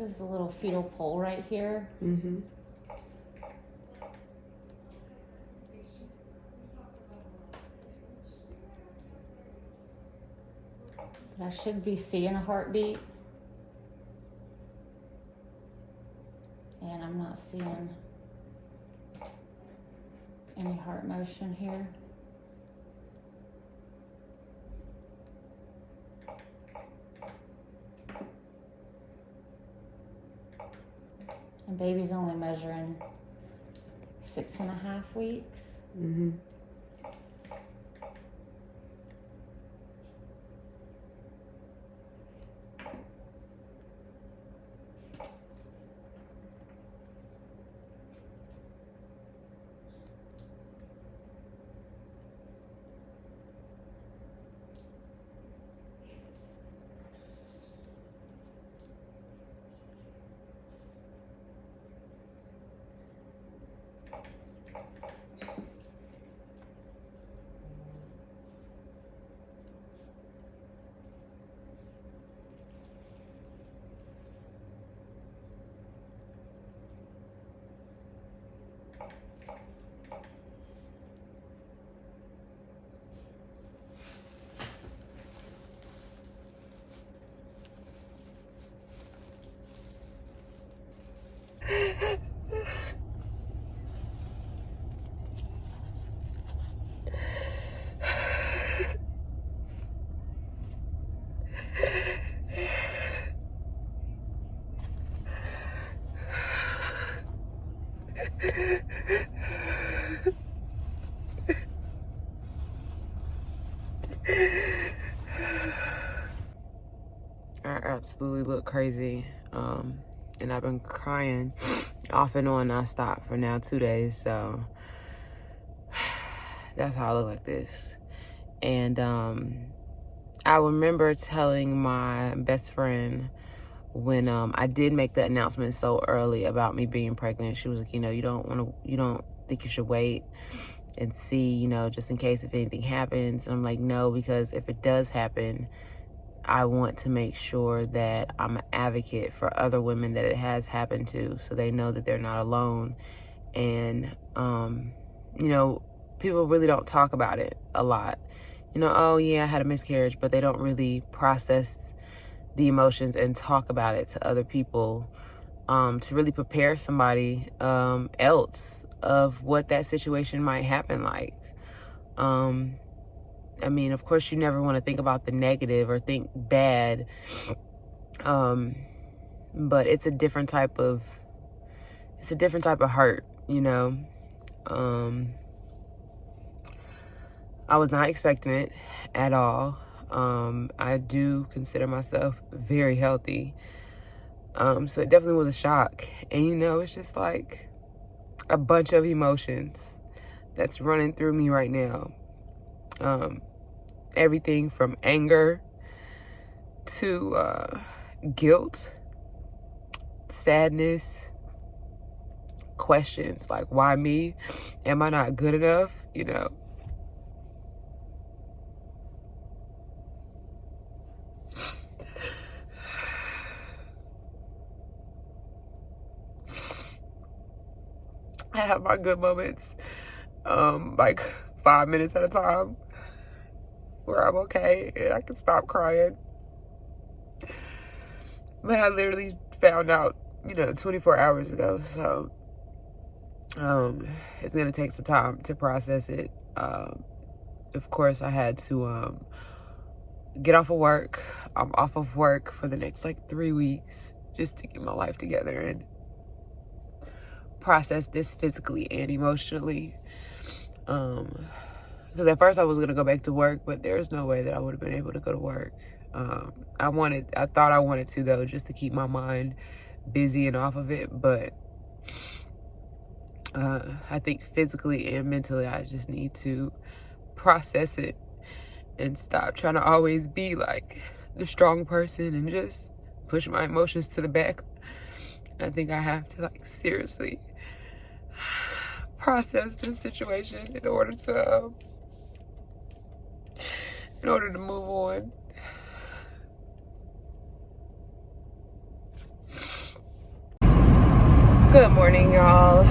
There's a little fetal pole right here. Mm-hmm. I should be seeing a heartbeat. And I'm not seeing any heart motion here. And baby's only measuring 6.5 weeks. Mm-hmm. I absolutely look crazy. And I've been crying off and on nonstop for now 2 days. So that's how I look like this. And I remember telling my best friend when I did make the announcement so early about me being pregnant. She was like, you don't think you should wait and see, just in case if anything happens. And I'm like, no, because if it does happen, I want to make sure that I'm an advocate for other women that it has happened to, so they know that they're not alone. And, people really don't talk about it a lot. Oh yeah, I had a miscarriage, but they don't really process the emotions and talk about it to other people, to really prepare somebody else of what that situation might happen like. Of course, you never want to think about the negative or think bad, but it's a different type of hurt, I was not expecting it at all. I do consider myself very healthy. So it definitely was a shock. And it's just like a bunch of emotions that's running through me right now. Everything from anger to guilt, sadness, questions like, why me? Am I not good enough? I have my good moments, like 5 minutes at a time, where I'm okay and I can stop crying. But I literally found out, 24 hours ago. So it's gonna take some time to process it. Of course, I had to get off of work. I'm off of work for the next 3 weeks just to get my life together and process this physically and emotionally. Because at first I was gonna go back to work, but there's no way that I would have been able to go to work. I thought I wanted to, though, just to keep my mind busy and off of it, but I think physically and mentally I just need to process it and stop trying to always be like the strong person and just push my emotions to the back. I think I have to seriously process this situation in order to move on. Good morning, y'all. It's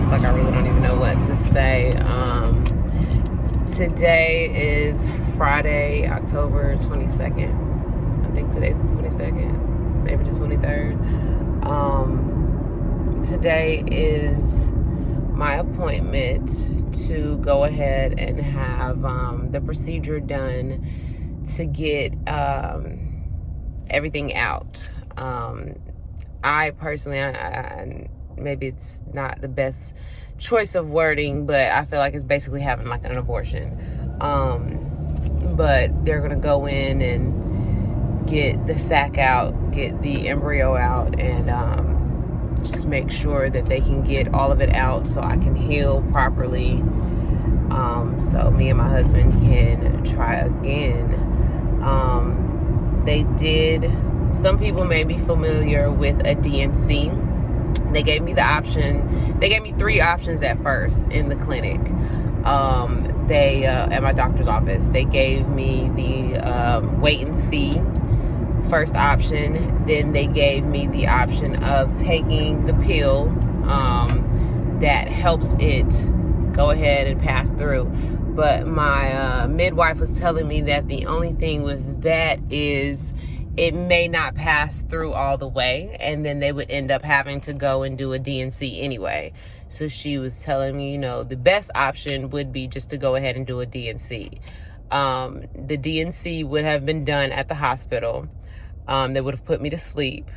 like I really don't even know what to say. Today is Friday, October 22nd. I think today's the 22nd, maybe the 23rd. Today is my appointment to go ahead and have the procedure done to get everything out. I personally, I maybe it's not the best choice of wording, but I feel like it's basically having like an abortion. But they're gonna go in and get the sac out, get the embryo out, and just make sure that they can get all of it out so I can heal properly. So me and my husband can try again. They did, some people may be familiar with a DNC. They gave me the option, they gave me 3 options at first in the clinic. At my doctor's office, they gave me the wait and see first option. Then they gave me the option of taking the pill that helps it go ahead and pass through. But my midwife was telling me that the only thing with that is it may not pass through all the way, and then they would end up having to go and do a DNC anyway. So she was telling me, you know, the best option would be just to go ahead and do a DNC. The DNC would have been done at the hospital. They would have put me to sleep.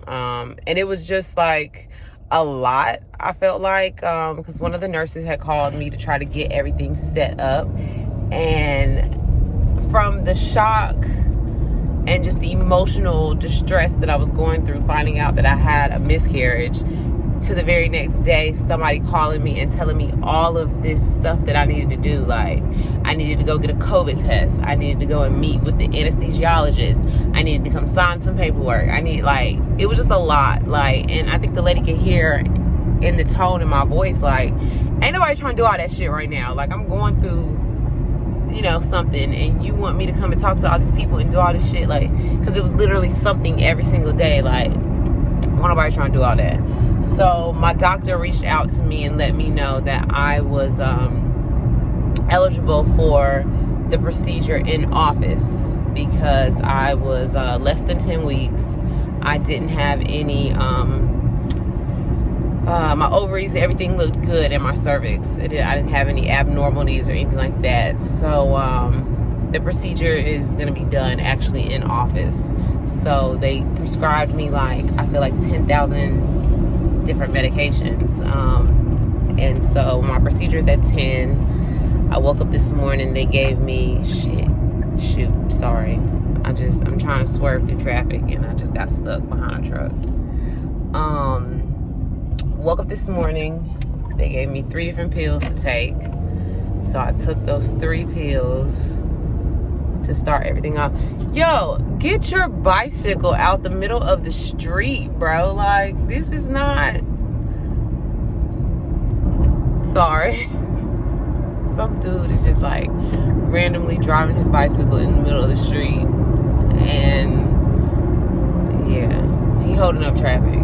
And it was just like a lot, I felt like, because one of the nurses had called me to try to get everything set up. And from the shock and just the emotional distress that I was going through, finding out that I had a miscarriage, to the very next day, somebody calling me and telling me all of this stuff that I needed to do. Like, I needed to go get a COVID test. I needed to go and meet with the anesthesiologist. I needed to come sign some paperwork. It was just a lot. Like, and I think the lady could hear in the tone in my voice, like, ain't nobody trying to do all that shit right now. Like, I'm going through, you know, something, and you want me to come and talk to all these people and do all this shit, like, because it was literally something every single day. Like, nobody trying to do all that. So my doctor reached out to me and let me know that I was eligible for the procedure in office because I was less than 10 weeks. I didn't have any my ovaries, everything looked good, and my cervix, I didn't have any abnormalities or anything like that. So the procedure is going to be done actually in office. So they prescribed me, like, I feel like 10,000 different medications. And so my procedure is at 10. I woke up this morning, they gave me, sorry. I'm trying to swerve through traffic and I just got stuck behind a truck. Woke up this morning, they gave me 3 different pills to take. So I took those 3 pills to start everything off. Yo, get your bicycle out the middle of the street, bro. Like, this is not, sorry. Some dude is just like randomly driving his bicycle in the middle of the street, and yeah, he holding up traffic.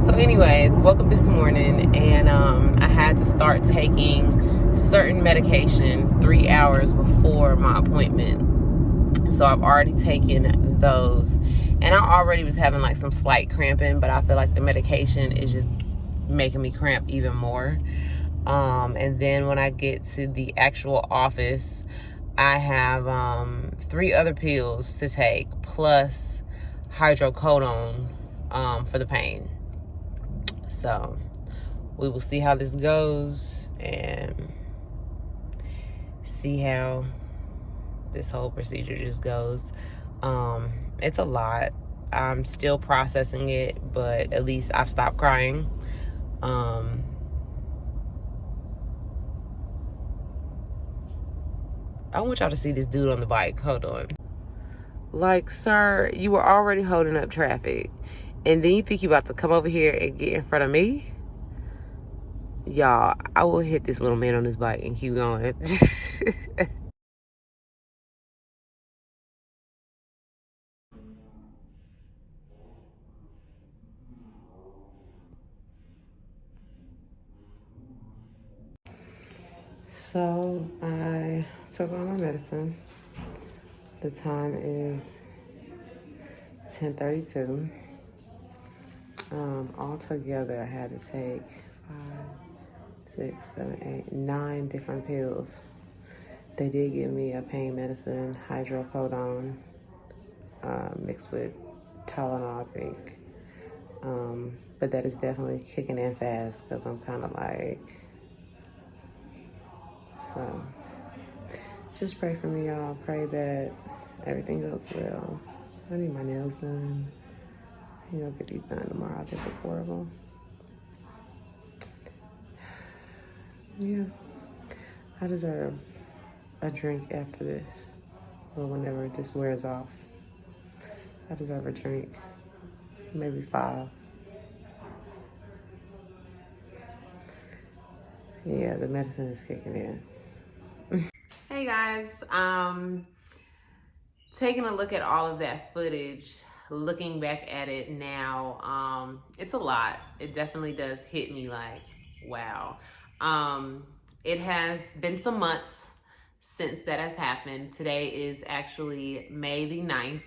So anyways, woke up this morning and I had to start taking certain medication 3 hours before my appointment. So I've already taken those, and I already was having like some slight cramping, but I feel like the medication is just making me cramp even more. And then when I get to the actual office, I have 3 other pills to take plus hydrocodone for the pain. So we will see how this goes and see how this whole procedure just goes. It's a lot. I'm still processing it, but at least I've stopped crying. I want y'all to see this dude on the bike. Hold on. Like, sir, you were already holding up traffic, and then you think you about to come over here and get in front of me? Y'all, I will hit this little man on his bike and keep going. So I took all my medicine. The time is 10:32. Altogether, I had to take 9 different pills. They did give me a pain medicine, hydrocodone, mixed with Tylenol, I think. But that is definitely kicking in fast because I'm kind of like, so just pray for me, y'all. Pray that everything goes well. I need my nails done. Get these done tomorrow. I think they're horrible. Yeah, I deserve a drink after this, or whenever this wears off. I deserve a drink, maybe 5. Yeah, the medicine is kicking in. Hey guys, taking a look at all of that footage, looking back at it now, it's a lot. It definitely does hit me like, wow. It has been some months since that has happened. Today is actually May the 9th.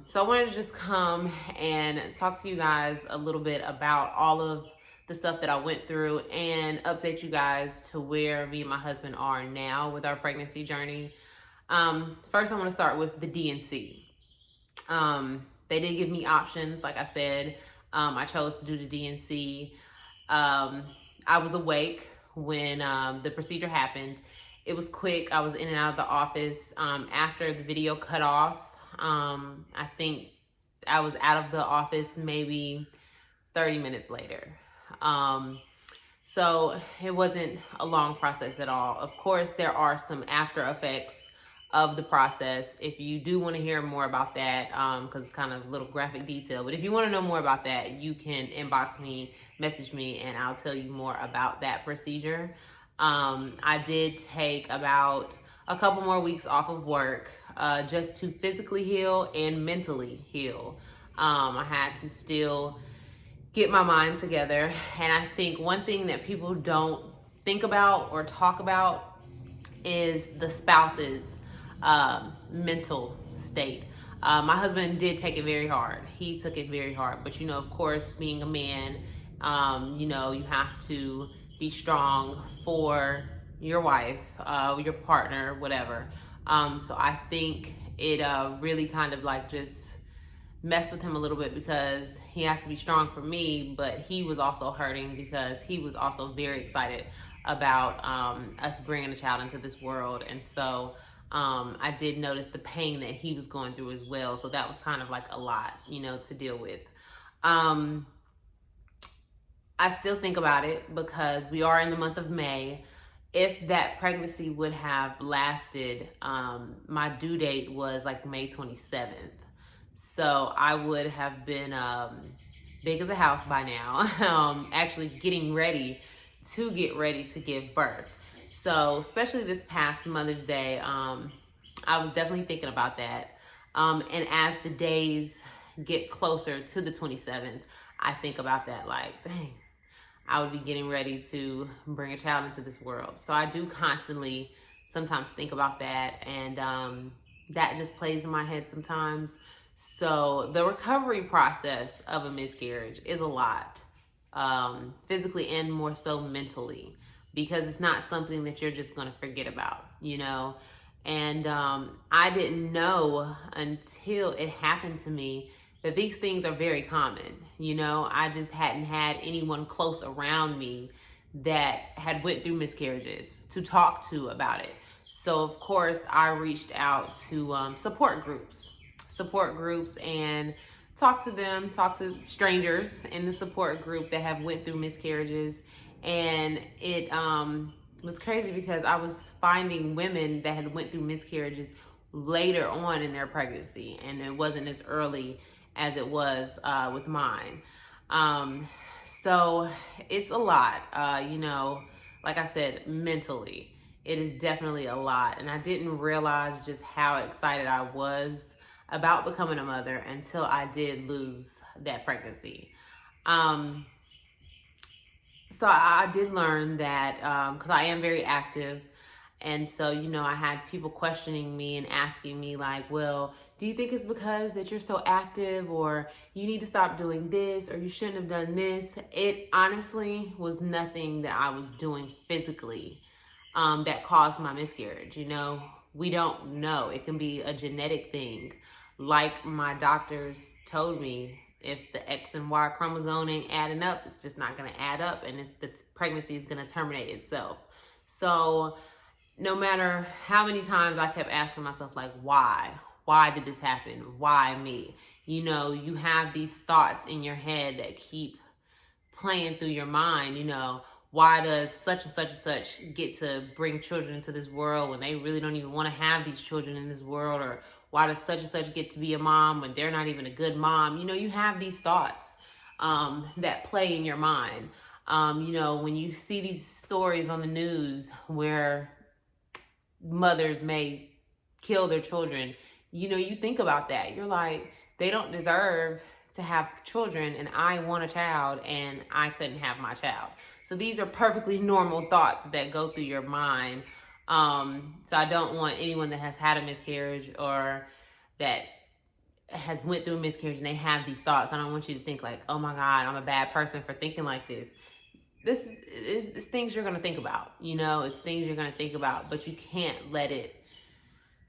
So I wanted to just come and talk to you guys a little bit about all of the stuff that I went through and update you guys to where me and my husband are now with our pregnancy journey. First I want to start with the DNC. They did give me options. Like I said, I chose to do the DNC. I was awake when the procedure happened. It was quick. I was in and out of the office. After the video cut off, I think I was out of the office maybe 30 minutes later. So it wasn't a long process at all. Of course, there are some after effects of the process. If you do want to hear more about that, because it's kind of a little graphic detail, but if you want to know more about that, you can inbox me, message me, and I'll tell you more about that procedure. I did take about a couple more weeks off of work, just to physically heal and mentally heal. I had to still get my mind together. And I think one thing that people don't think about or talk about is the spouse's mental state. My husband did take it very hard. He took it very hard. But, of course, being a man, you have to be strong for your wife, your partner, whatever. So I think it really kind of like just messed with him a little bit because he has to be strong for me, but he was also hurting because he was also very excited about us bringing a child into this world. And so I did notice the pain that he was going through as well. So that was kind of like a lot, to deal with. I still think about it because we are in the month of May. If that pregnancy would have lasted, my due date was like May 27th. So I would have been big as a house by now, actually getting ready to give birth. So especially this past Mother's Day, I was definitely thinking about that. And as the days get closer to the 27th, I think about that like, dang, I would be getting ready to bring a child into this world. So I do constantly sometimes think about that, and that just plays in my head sometimes. So the recovery process of a miscarriage is a lot, physically and more so mentally, because it's not something that you're just going to forget about, And I didn't know until it happened to me that these things are very common. I just hadn't had anyone close around me that had went through miscarriages to talk to about it. So of course I reached out to support groups and talk to strangers in the support group that have went through miscarriages. And it was crazy because I was finding women that had went through miscarriages later on in their pregnancy, and it wasn't as early as it was with mine. So it's a lot, like I said, mentally, it is definitely a lot. And I didn't realize just how excited I was about becoming a mother until I did lose that pregnancy. So I did learn that, because I am very active. And so, I had people questioning me and asking me, like, well, do you think it's because that you're so active, or you need to stop doing this, or you shouldn't have done this? It honestly was nothing that I was doing physically that caused my miscarriage. We don't know. It can be a genetic thing. Like my doctors told me, if the X and Y chromosome ain't adding up, it's just not going to add up, and the pregnancy is going to terminate itself. So no matter how many times I kept asking myself, like, why? Why did this happen? Why me? You have these thoughts in your head that keep playing through your mind. Why does such and such and such get to bring children into this world when they really don't even want to have these children in this world? Or why does such and such get to be a mom when they're not even a good mom? You have these thoughts that play in your mind. When you see these stories on the news where mothers may kill their children, you think about that. You're like, they don't deserve to have children, and I want a child and I couldn't have my child. So these are perfectly normal thoughts that go through your mind. So I don't want anyone that has had a miscarriage or that has went through a miscarriage and they have these thoughts, I don't want you to think like, oh my God, I'm a bad person for thinking like this. This is things you're going to think about. It's things you're going to think about, but you can't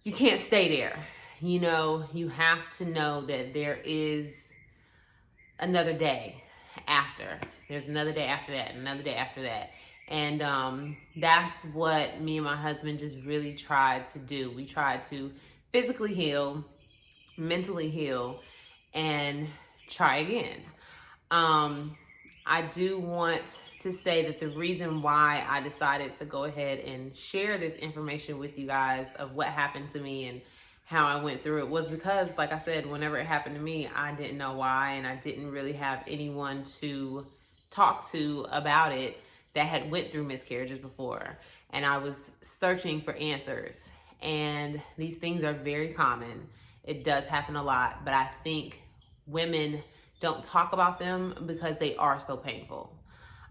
you can't stay there. You have to know that there is another day after. There's another day after that, and another day after that. And that's what me and my husband just really tried to do. We tried to physically heal, mentally heal, and try again. I do want to say that the reason why I decided to go ahead and share this information with you guys of what happened to me and how I went through it was because, like I said, whenever it happened to me, I didn't know why, and I didn't really have anyone to talk to about it that had went through miscarriages before. And I was searching for answers, and these things are very common. It does happen a lot, but I think women don't talk about them because they are so painful.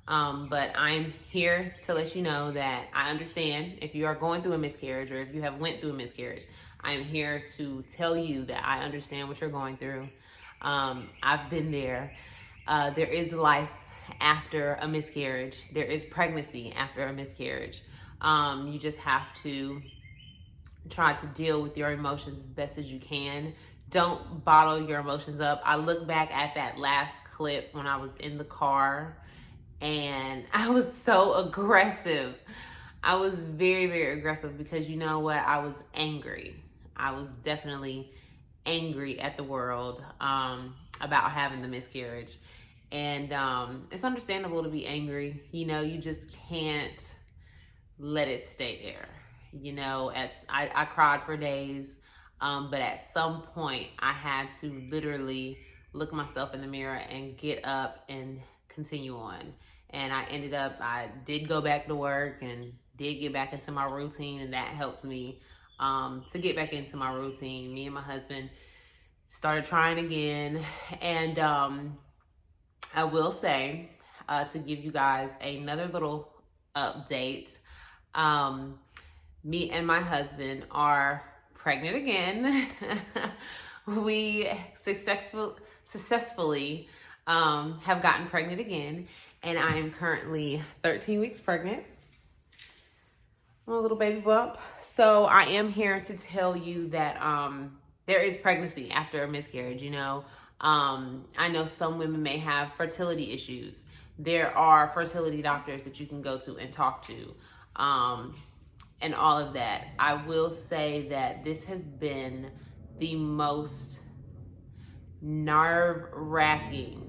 But I'm here to let you know that I understand if you are going through a miscarriage or if you have went through a miscarriage. I am here to tell you that I understand what you're going through. I've been there. There is life after a miscarriage. There is pregnancy after a miscarriage. You just have to try to deal with your emotions as best as you can. Don't bottle your emotions up. I look back at that last clip when I was in the car and I was so aggressive. I was very, very aggressive because you know what? I was angry. I was definitely angry at the world about having the miscarriage. And it's understandable to be angry. You just can't let it stay there. I cried for days. But at some point, I had to literally look myself in the mirror and get up and continue on. And I did go back to work and did get back into my routine, and that helped me to get back into my routine. Me and my husband started trying again. And I will say, to give you guys another little update, me and my husband are pregnant again. We successfully have gotten pregnant again, and I am currently 13 weeks pregnant. I'm a little baby bump. So I am here to tell you that there is pregnancy after a miscarriage. I know some women may have fertility issues. There are fertility doctors that you can go to and talk to. And all of that. I will say that this has been the most nerve-wracking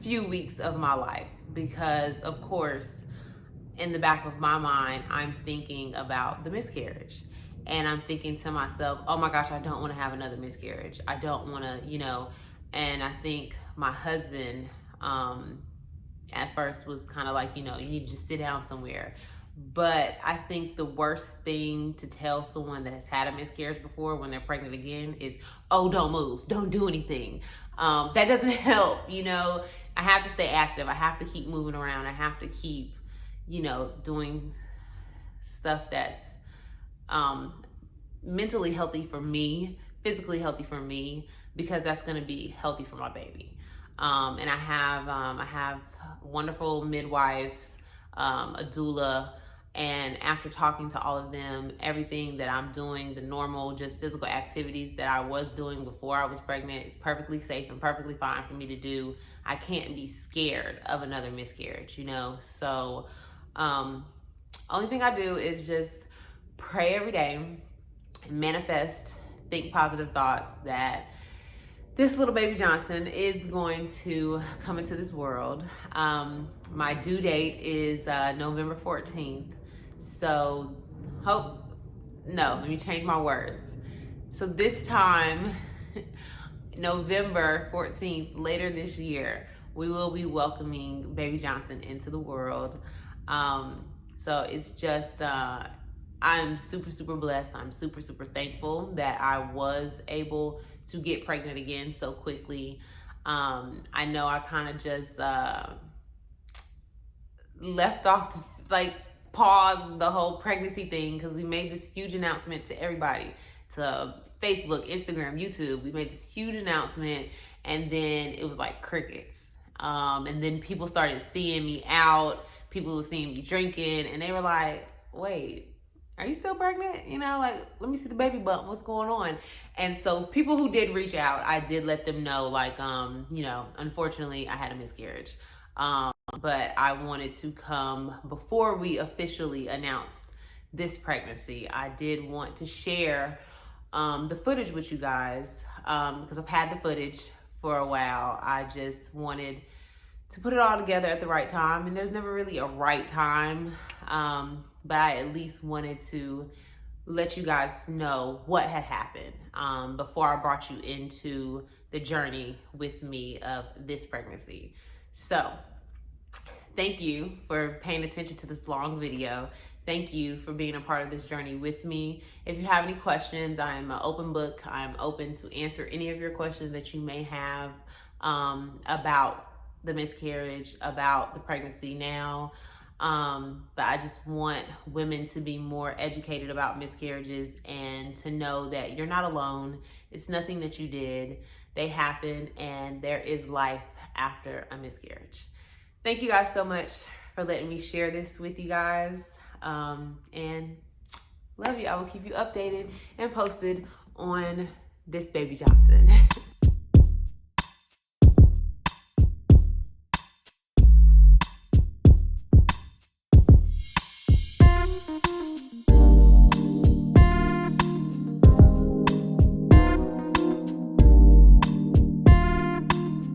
few weeks of my life because, of course, in the back of my mind, I'm thinking about the miscarriage. And I'm thinking to myself, oh my gosh, I don't want to have another miscarriage. I don't want to, and I think my husband at first was kind of like, you need to just sit down somewhere. But I think the worst thing to tell someone that has had a miscarriage before when they're pregnant again is, oh, don't move, don't do anything. That doesn't help, I I have to stay active. I have to keep moving around. I have to keep, you know, doing stuff that's mentally healthy for me, physically healthy for me, because that's going to be healthy for my baby. And I have wonderful midwives, a doula, and after talking to all of them, everything that I'm doing, the normal just physical activities that I was doing before I was pregnant, is perfectly safe and perfectly fine for me to do. I can't be scared of another miscarriage, you know? So only thing I do is just pray every day, manifest, think positive thoughts that this little baby Johnson is going to come into this world. My due date is November 14th. So let me change my words. So this time, November 14th, later this year, we will be welcoming baby Johnson into the world. So it's just, I'm super, super blessed. I'm super, super thankful that I was able to get pregnant again so quickly. I know I kind of just left off, paused the whole pregnancy thing because we made this huge announcement to everybody, to Facebook, Instagram, YouTube. We made this huge announcement, and then it was like crickets. And then people started seeing me out. People were seeing me drinking, and they were like, wait, are you still pregnant? You know, like, let me see the baby bump. What's going on? And so people who did reach out, I did let them know, like, you know, unfortunately, I had a miscarriage. But I wanted to come before we officially announced this pregnancy. I did want to share the footage with you guys because I've had the footage for a while. I just wanted to put it all together at the right time, and there's never really a right time, but I at least wanted to let you guys know what had happened before I brought you into the journey with me of this pregnancy. So thank you for paying attention to this long video. Thank you for being a part of this journey with me. If you have any questions, I am an open book. I'm open to answer any of your questions that you may have about the miscarriage, about the pregnancy now. But I just want women to be more educated about miscarriages and to know that you're not alone. It's nothing that you did. They happen, and there is life after a miscarriage. Thank you guys so much for letting me share this with you guys. And love you. I will keep you updated and posted on this baby Johnson.